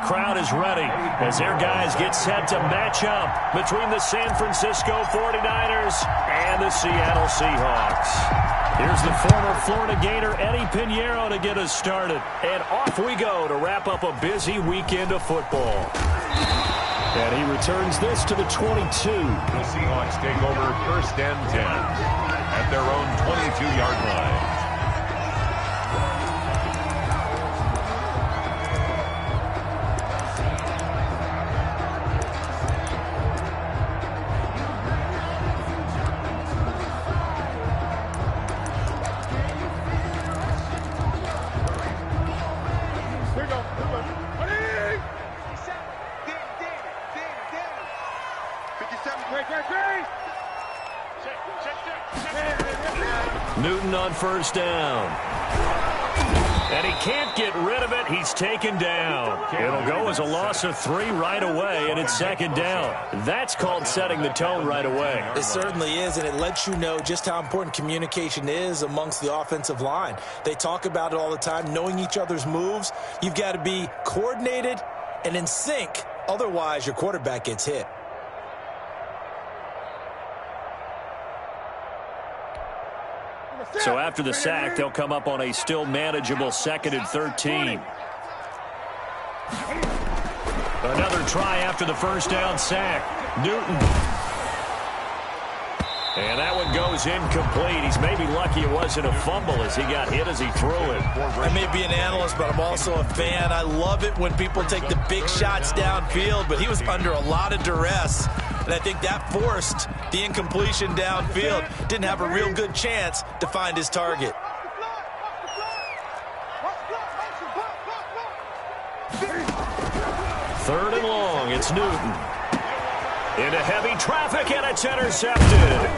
crowd is ready as their guys get set to match up between the San Francisco 49ers and the Seattle Seahawks. Here's the former Florida Gator Eddie Pinheiro to get us started. And off we go to wrap up a busy weekend of football. And he returns this to the 22. The Seahawks take over 1st and 10 at their own 22-yard line. Newton on 1st down. And he can't get rid of it. He's taken down. It'll go as a loss of 3 right away, and it's 2nd down. That's called setting the tone right away. It certainly is, and it lets you know just how important communication is amongst the offensive line. They talk about it all the time, knowing each other's moves. You've got to be coordinated and in sync. Otherwise, your quarterback gets hit. So after the sack, they'll come up on a still manageable 2nd and 13. Another try after the 1st down sack. Newton. And that one goes incomplete. He's maybe lucky it wasn't a fumble as he got hit as he threw it. I may be an analyst, but I'm also a fan. I love it when people take the big shots downfield, but he was under a lot of duress. And I think that forced the incompletion downfield. Didn't have a real good chance to find his target. Third and long, it's Newton. Into heavy traffic, and it's intercepted.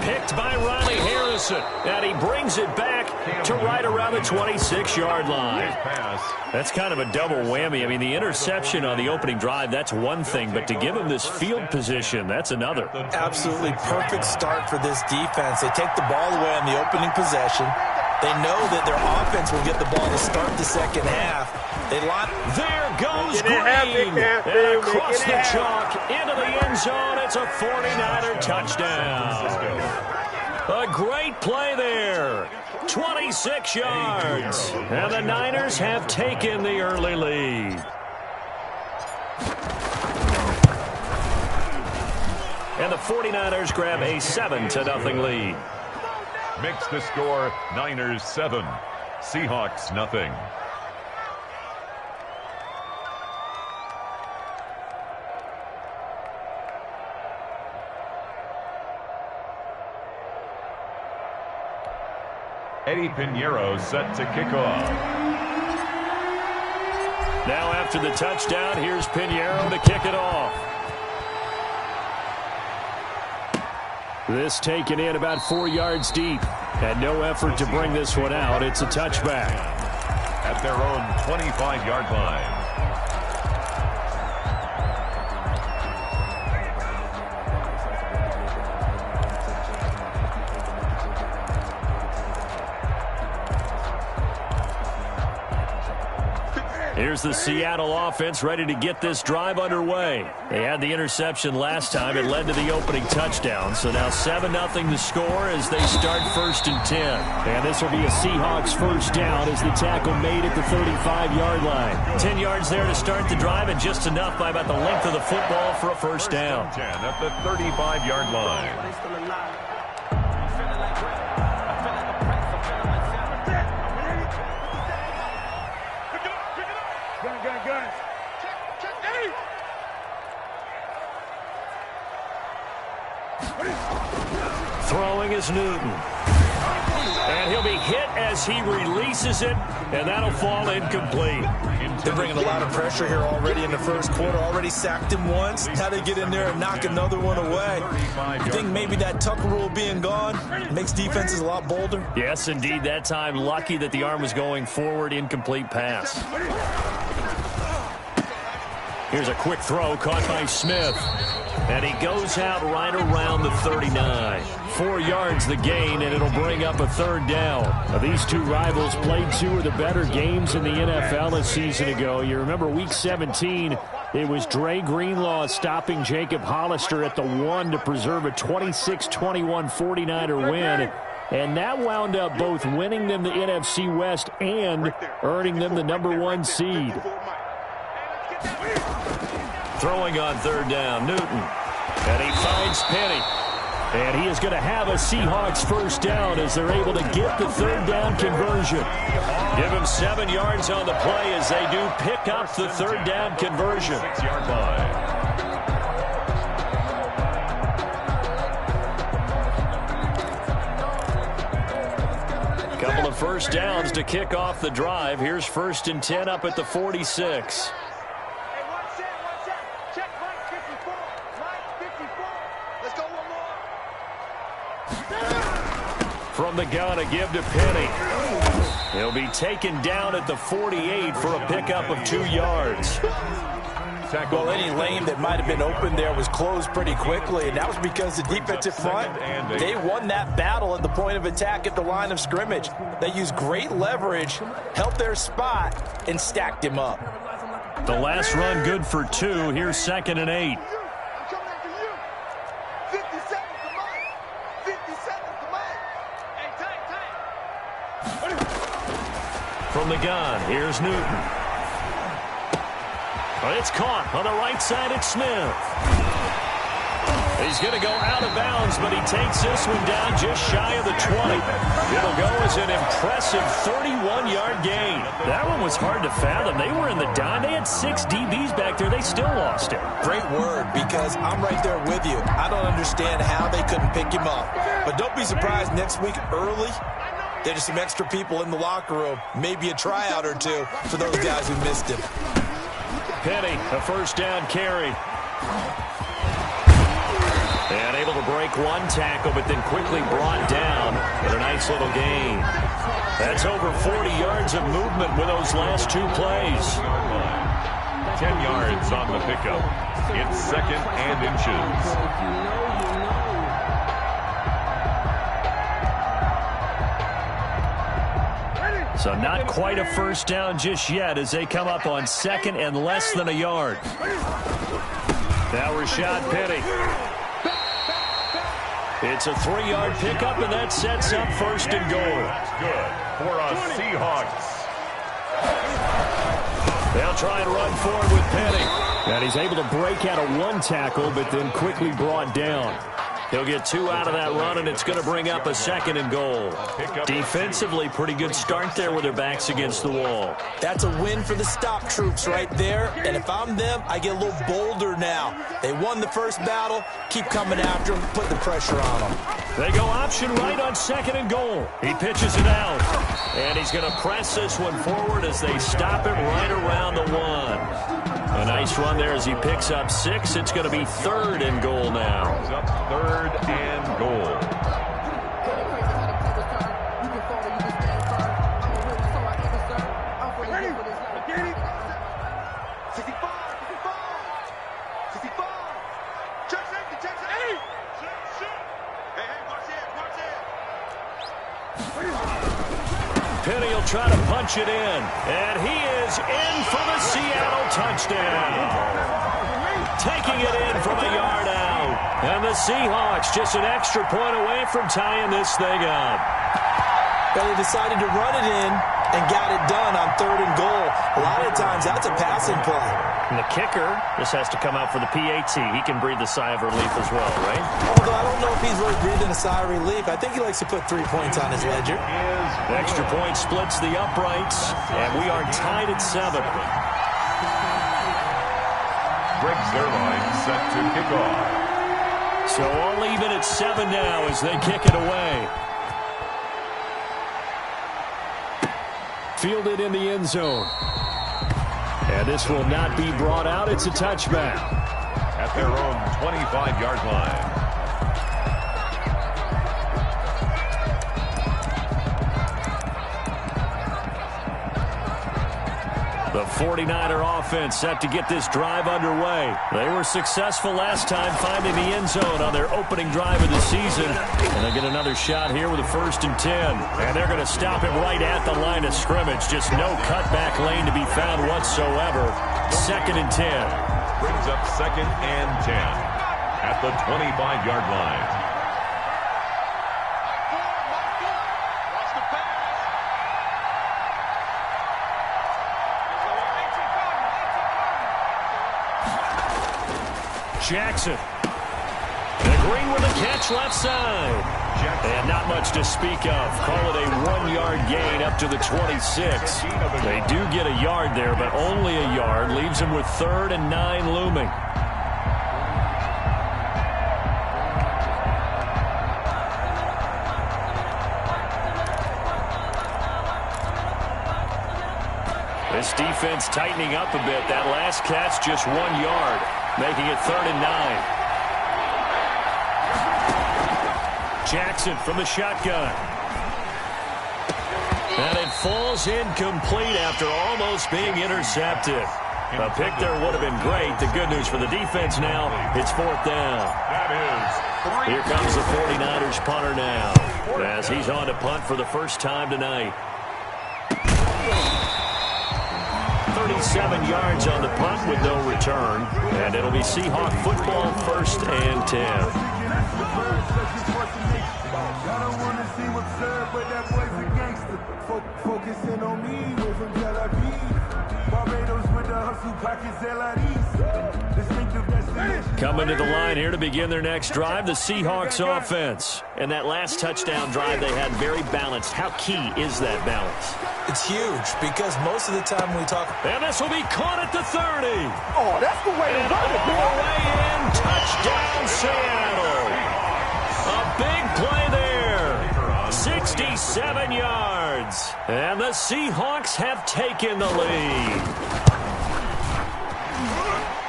Picked by Riley Harrison. And he brings it back to right around the 26-yard line. That's kind of a double whammy. I mean, the interception on the opening drive, that's one thing. But to give him this field position, that's another. Absolutely perfect start for this defense. They take the ball away on the opening possession. They know that their offense will get the ball to start the second half. They line. There goes Green. And across the chalk into the end zone. It's a 49er touchdown. A great play there. 26 yards. And the Niners have taken the early lead. And the 49ers grab a 7-0 lead. Makes the score Niners 7, Seahawks nothing. Eddie Pinheiro set to kick off. Now after the touchdown, here's Pinheiro to kick it off. This taken in about 4 yards deep. And no effort to bring this one out. It's a touchback. At their own 25-yard line. Here's the Seattle offense ready to get this drive underway. They had the interception last time. It led to the opening touchdown. So now 7-0 the score as they start 1st and 10. And this will be a Seahawks 1st down as the tackle made at the 35-yard line. 10 yards there to start the drive and just enough by about the length of the football for a 1st down. 10 at the 35-yard line. Throwing is Newton. And he'll be hit as he releases it, and that'll fall incomplete. They're bringing a lot of pressure here already in the first quarter. Already sacked him once. Now they get in there and knock another one away. You think maybe that Tucker rule being gone makes defenses a lot bolder? Yes, indeed. That time, lucky that the arm was going forward. Incomplete pass. Here's a quick throw caught by Smith. And he goes out right around the 39. 4 yards the gain, and it'll bring up a third down. Now, these two rivals played 2 of the better games in the NFL a season ago. You remember Week 17, it was Dre Greenlaw stopping Jacob Hollister at the 1 to preserve a 26-21 49er win. And that wound up both winning them the NFC West and earning them the #1 seed. Throwing on third down, Newton. And he finds Penny. And he is going to have a Seahawks first down as they're able to get the third down conversion. Give him 7 yards on the play as they do pick up the third down conversion. 6-yard line. Couple of first downs to kick off the drive. Here's 1st and 10 up at the 46. From the gun, a give to Penny. He'll be taken down at the 48 for a pickup of 2 yards. Well, any lane that might have been open there was closed pretty quickly, and that was because the defensive front, they won that battle at the point of attack at the line of scrimmage. They used great leverage, held their spot, and stacked him up. The last run good for 2. Here's 2nd and 8. From the gun, here's Newton. It's caught on the right side. It's Smith. He's going to go out of bounds, but he takes this one down just shy of the 20. It'll go as an impressive 31-yard gain. That one was hard to fathom. They were in the dime. They had 6 DBs back there. They still lost it. Great word, because I'm right there with you. I don't understand how they couldn't pick him up. But don't be surprised next week early, there's some extra people in the locker room. Maybe a tryout or 2 for those guys who missed him. Penny, a first down carry. And able to break 1 tackle, but then quickly brought down with a nice little gain. That's over 40 yards of movement with those last 2 plays. 10 yards on the pickup. It's 2nd and inches. So not quite a first down just yet as they come up on 2nd and less than a yard. Now Rashad Penny. It's a 3-yard pickup, and that sets up 1st and goal. Good for a Seahawks. They'll try and run forward with Penny. And he's able to break out of 1 tackle, but then quickly brought down. He'll get 2 out of that run, and it's going to bring up a 2nd and goal. Defensively, pretty good start there with their backs against the wall. That's a win for the stop troops right there. And if I'm them, I get a little bolder now. They won the first battle. Keep coming after them. Put the pressure on them. They go option right on 2nd and goal. He pitches it out. And he's going to press this one forward as they stop him right around the 1. A nice run there as he picks up 6. It's going to be 3rd and goal now. It's up 3rd and goal. Penny will try to punch it in. And he is in for the Seattle touchdown. Taking it in from a yard out. And the Seahawks just an extra point away from tying this thing up. But they decided to run it in and got it done on 3rd and goal. A lot of times that's a passing play. And the kicker just has to come out for the PAT. He can breathe a sigh of relief as well, right? Although I don't know if he's really breathing a sigh of relief. I think he likes to put 3 points on his ledger. Extra point splits the uprights, and we are tied at 7. Greg Zerline set to kick off. So all even at 7 now as they kick it away. Fielded in the end zone. And this will not be brought out. It's a touchback. At their own 25-yard line. The 49er offense set to get this drive underway. They were successful last time finding the end zone on their opening drive of the season. And they get another shot here with a 1st and 10. And they're going to stop it right at the line of scrimmage. Just no cutback lane to be found whatsoever. 2nd and 10. Brings up 2nd and 10 at the 25-yard line. Jackson. And Green with a catch left side. And not much to speak of. Call it a 1-yard gain up to the 26. They do get a yard there, but only a yard. Leaves them with 3rd and 9 looming. This defense tightening up a bit. That last catch just 1 yard, making it 3rd and 9. Jackson from the shotgun. And it falls incomplete after almost being intercepted. A pick there would have been great. The good news for the defense now, it's 4th down. Here comes the 49ers punter now, as he's on to punt for the first time tonight. 37 yards on the punt with no return. And it'll be Seahawk football, 1st and 10. Coming to the line here to begin their next drive, the Seahawks offense. And that last touchdown drive they had very balanced. How key is that balance? It's huge because most of the time we talk. And this will be caught at the 30. Oh, that's the way to run it, boy. Way in, touchdown Seattle. A big play there. 67 yards. And the Seahawks have taken the lead.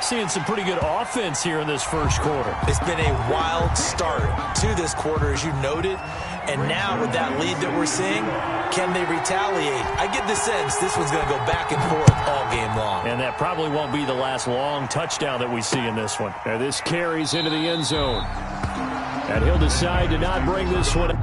Seeing some pretty good offense here in this first quarter. It's been a wild start to this quarter, as you noted. And now with that lead that we're seeing, can they retaliate? I get the sense this one's going to go back and forth all game long. And that probably won't be the last long touchdown that we see in this one. And this carries into the end zone. And he'll decide to not bring this one.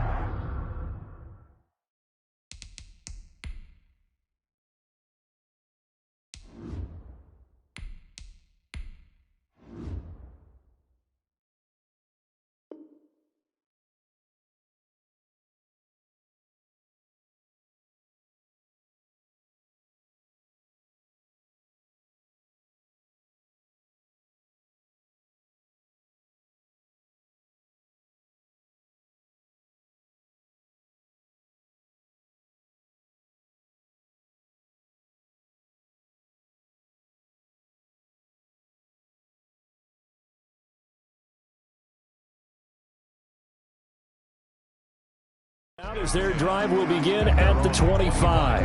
As their drive will begin at the 25.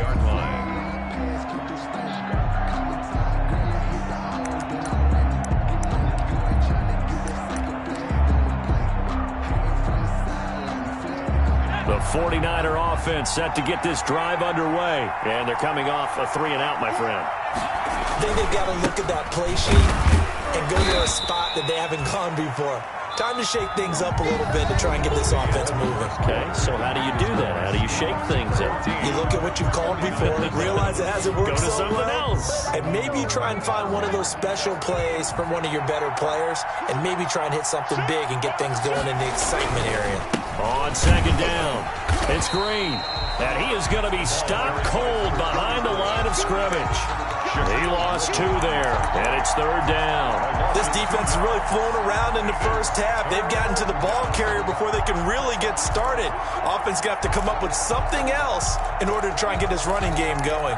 The 49er offense set to get this drive underway. And they're coming off a 3-and-out, my friend. I think they've got to look at that play sheet and go to a spot that they haven't gone before. Time to shake things up a little bit to try and get this offense moving. Okay, so how do you do that? How do you shake things up? You look at what you've called before, realize it hasn't worked so so something well, else. and maybe try and find one of those special plays from one of your better players, and maybe try and hit something big and get things going in the excitement area. On 2nd down, it's Green. And he is going to be stopped cold behind the line of scrimmage. He lost 2 there, and it's 3rd down. This defense has really flown around in the first half. They've gotten to the ball carrier before they can really get started. Offense got to come up with something else in order to try and get this running game going.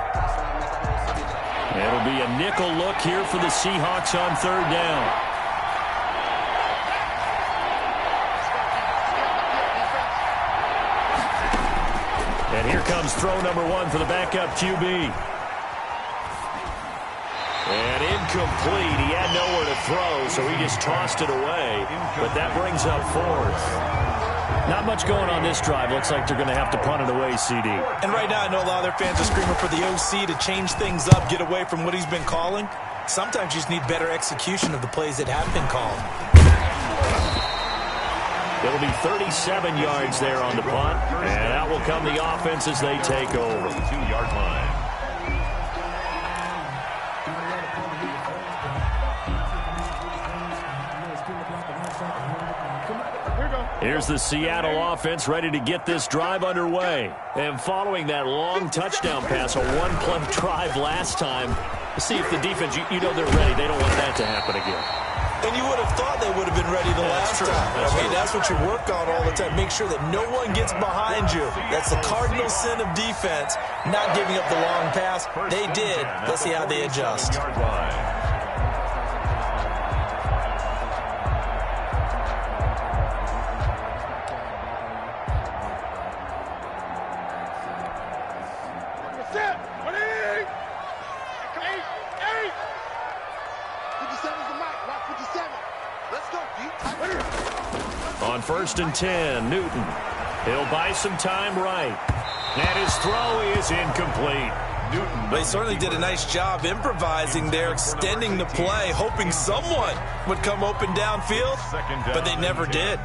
It'll be a nickel look here for the Seahawks on 3rd down. And here comes throw number 1 for the backup QB. And incomplete. He had nowhere to throw, so he just tossed it away. But that brings up 4th. Not much going on this drive. Looks like they're going to have to punt it away, CD. And right now I know a lot of their fans are screaming for the OC to change things up, get away from what he's been calling. Sometimes you just need better execution of the plays that have been called. It'll be 37 yards there on the punt, and out will come the offense as they take over. 2-yard line. Here's the Seattle offense ready to get this drive underway. And following that long touchdown pass, a one-play drive last time, see if the defense, you know they're ready. They don't want that to happen again. And you would have thought they would have been ready the last time. That's what you work on all the time. Make sure that no one gets behind you. That's the cardinal sin of defense, not giving up the long pass. They did. Let's see how they adjust. On 1st and 10, Newton. He'll buy some time right. And his throw is incomplete. They certainly did a nice job improvising there, extending the play, hoping someone would come open downfield, but they never did.